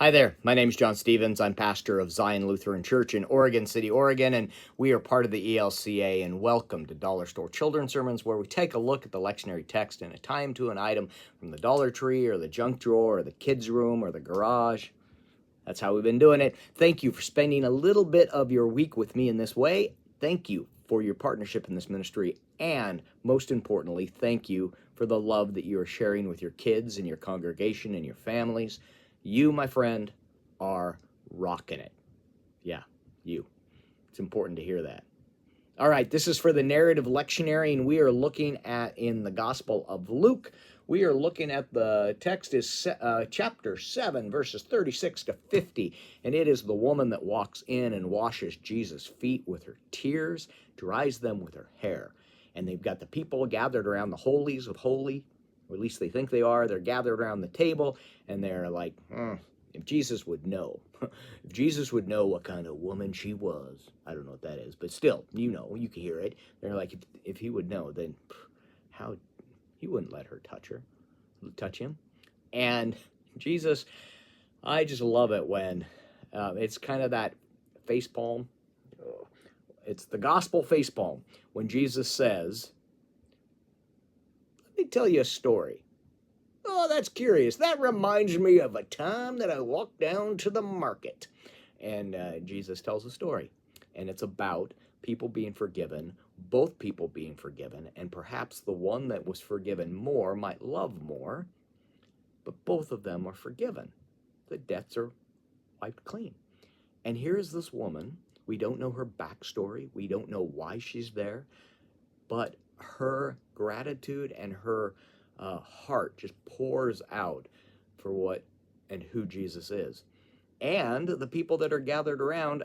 Hi there, my name is John Stevens. I'm pastor of Zion Lutheran Church in Oregon City, Oregon, and we are part of the ELCA. And welcome to Dollar Store Children's Sermons, where we take a look at the lectionary text and tie them to an item from the Dollar Tree or the junk drawer or the kids' room or the garage. That's how we've been doing it. Thank you for spending a little bit of your week with me in this way. Thank you for your partnership in this ministry. And most importantly, thank you for the love that you are sharing with your kids and your congregation and your families. You, my friend, are rocking it. Yeah, you. It's important to hear that. All right, this is for the narrative lectionary, and we are looking at in the Gospel of Luke. We are looking at the text is chapter 7, verses 36 to 50, and it is the woman that walks in and washes Jesus' feet with her tears, dries them with her hair. And they've got the people gathered around the holies of holy, or at least they think they are. They're gathered around the table, and they're like, if Jesus would know. If Jesus would know what kind of woman she was. I don't know what that is, but still, you know, you can hear it. They're like, if he would know, then how he wouldn't let her touch him. And Jesus, I just love it when it's kind of that face palm. It's the gospel face palm when Jesus says, let me tell you a story. Oh, that's curious. That reminds me of a time that I walked down to the market. And Jesus tells a story. And it's about people being forgiven, both people being forgiven, and perhaps the one that was forgiven more might love more, but both of them are forgiven. The debts are wiped clean. And here's this woman. We don't know her backstory. We don't know why she's there, but her gratitude and her heart just pours out for what and who Jesus is. And the people that are gathered around,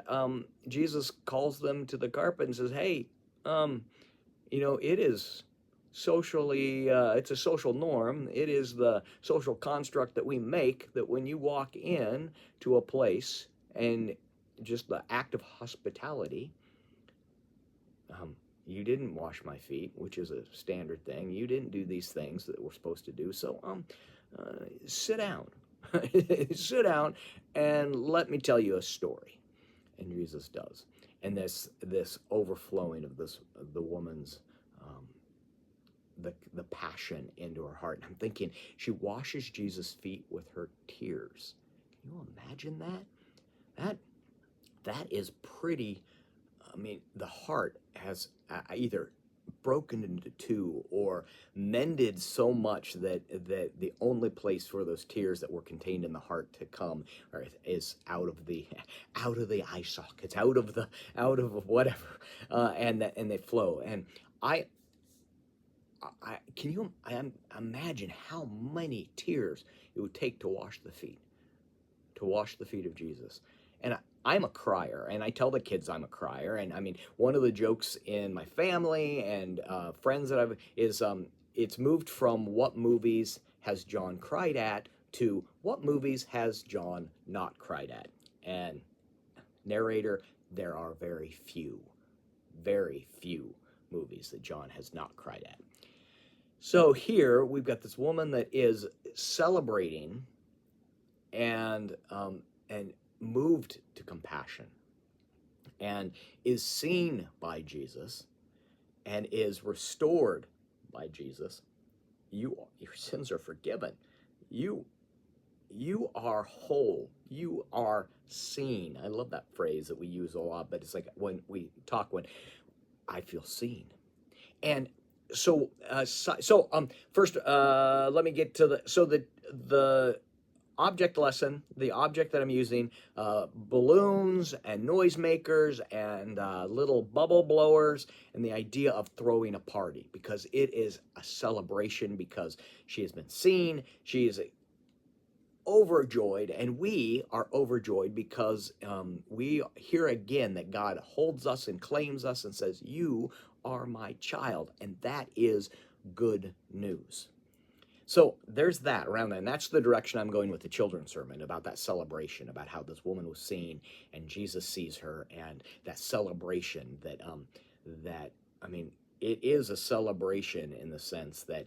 Jesus calls them to the carpet and says, hey, it is socially, it's a social norm. It is the social construct that we make that when you walk in to a place and just the act of hospitality, you didn't wash my feet, which is a standard thing. You didn't do these things that we're supposed to do. So sit down. Sit down and let me tell you a story. And Jesus does. And this overflowing of the woman's the passion into her heart. And I'm thinking, she washes Jesus' feet with her tears. Can you imagine that? That is pretty. I mean, the heart has either broken into two or mended so much that the only place for those tears that were contained in the heart to come is out of the eye sockets, out of whatever, and they flow. And I can you imagine how many tears it would take to wash the feet of Jesus? And I'm a crier, and I tell the kids I'm a crier. And I mean, one of the jokes in my family and friends that it's moved from what movies has John cried at to what movies has John not cried at. And narrator, there are very few movies that John has not cried at. So here we've got this woman that is celebrating and moved to compassion and is seen by Jesus and is restored by Jesus. Your sins are forgiven. You are whole. You are seen. I love that phrase that we use a lot, but it's like when I feel seen. And so first let me get to the object lesson, the object that I'm using, balloons and noisemakers and little bubble blowers, and the idea of throwing a party, because it is a celebration, because she has been seen, she is overjoyed, and we are overjoyed because we hear again that God holds us and claims us and says, you are my child, and that is good news. So there's that around that, and that's the direction I'm going with the children's sermon, about that celebration, about how this woman was seen and Jesus sees her, and that celebration that it is a celebration in the sense that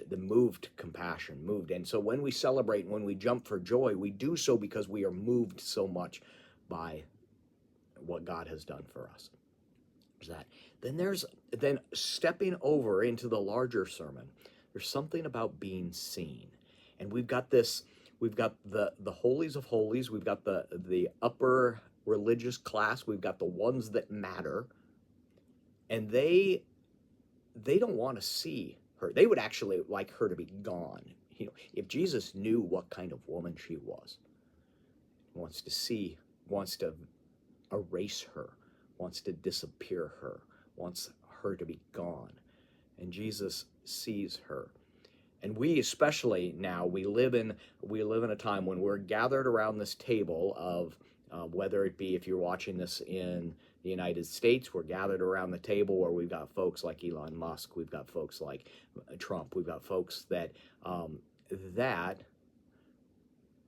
the moved compassion, moved. And so when we celebrate, when we jump for joy, we do so because we are moved so much by what God has done for us. There's that. Then stepping over into the larger sermon, there's something about being seen. And we've got the holies of holies, we've got the upper religious class, we've got the ones that matter, and they don't want to see her. They would actually like her to be gone. If Jesus knew what kind of woman she was, wants to erase her, wants to disappear her, wants her to be gone. And Jesus sees her. And we, especially now, we live in a time when we're gathered around this table of whether it be, if you're watching this in the United States, we're gathered around the table where we've got folks like Elon Musk, we've got folks like Trump, we've got folks that that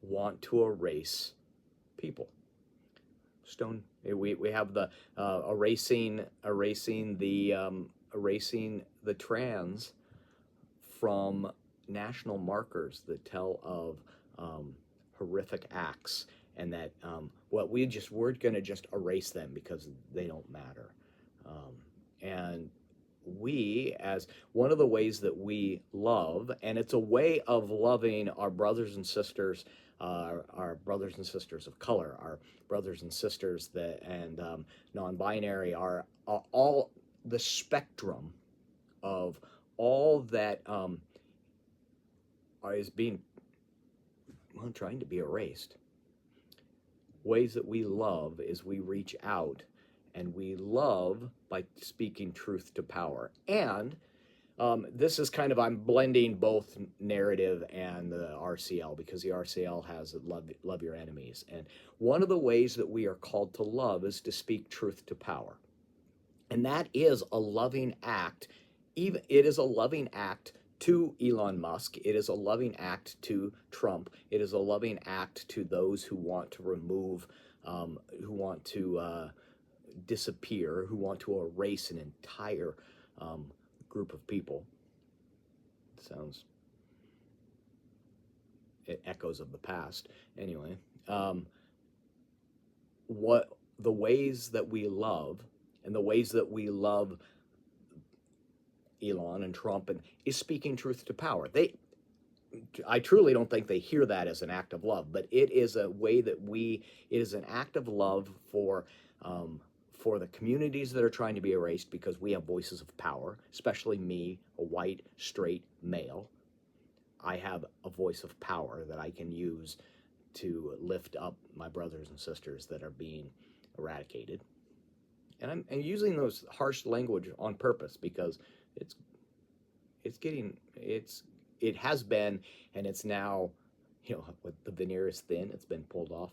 want to erase people. We have the erasing the trans from national markers that tell of horrific acts, and that we're going to just erase them because they don't matter. And we, as one of the ways that we love, and it's a way of loving our brothers and sisters, our brothers and sisters of color, our brothers and sisters and non-binary, are all the spectrum of all that is being trying to be erased. Ways that we love is we reach out, and we love by speaking truth to power. And this is kind of, I'm blending both narrative and the RCL, because the RCL has love your enemies. And one of the ways that we are called to love is to speak truth to power. And that is a loving act. It is a loving act to Elon Musk. It is a loving act to Trump. It is a loving act to those who want to remove, who want to disappear, who want to erase an entire group of people. It echoes of the past. Anyway, what the ways that we love, and the ways that we love Elon and Trump is speaking truth to power. I truly don't think they hear that as an act of love, but it is a way that it is an act of love for the communities that are trying to be erased, because we have voices of power, especially me, a white, straight male. I have a voice of power that I can use to lift up my brothers and sisters that are being eradicated. And I'm using those harsh language on purpose, because it has been, and it's now, with the veneer is thin, it's been pulled off.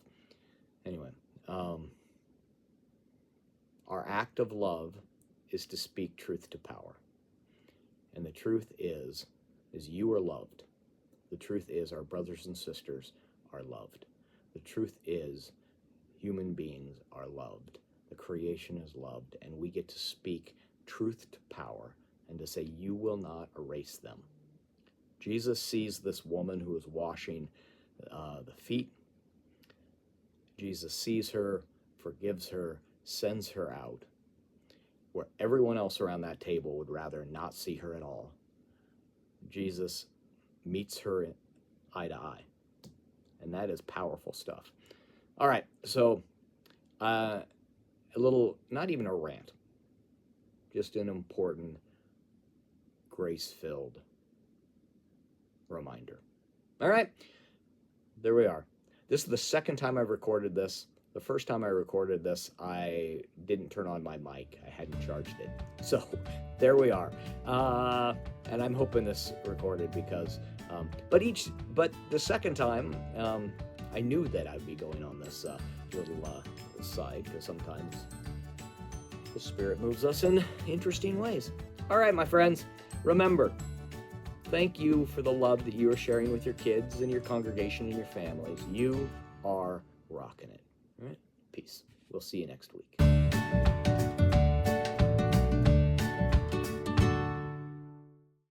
Anyway, our act of love is to speak truth to power. And the truth is you are loved. The truth is our brothers and sisters are loved. The truth is human beings are loved. The creation is loved, and we get to speak truth to power and to say, you will not erase them. Jesus sees this woman who is washing the feet. Jesus sees her, forgives her, sends her out, where everyone else around that table would rather not see her at all. Jesus meets her eye to eye, and that is powerful stuff. All right, so a little, not even a rant, just an important, grace-filled reminder. All right, there we are. This is the second time I've recorded this. The first time I recorded this, I didn't turn on my mic. I hadn't charged it. So there we are. And I'm hoping this recorded, because, but the second time, I knew that I'd be going on this little side, because sometimes the Spirit moves us in interesting ways. All right, my friends, remember, thank you for the love that you are sharing with your kids and your congregation and your families. You are rocking it. All right, peace. We'll see you next week.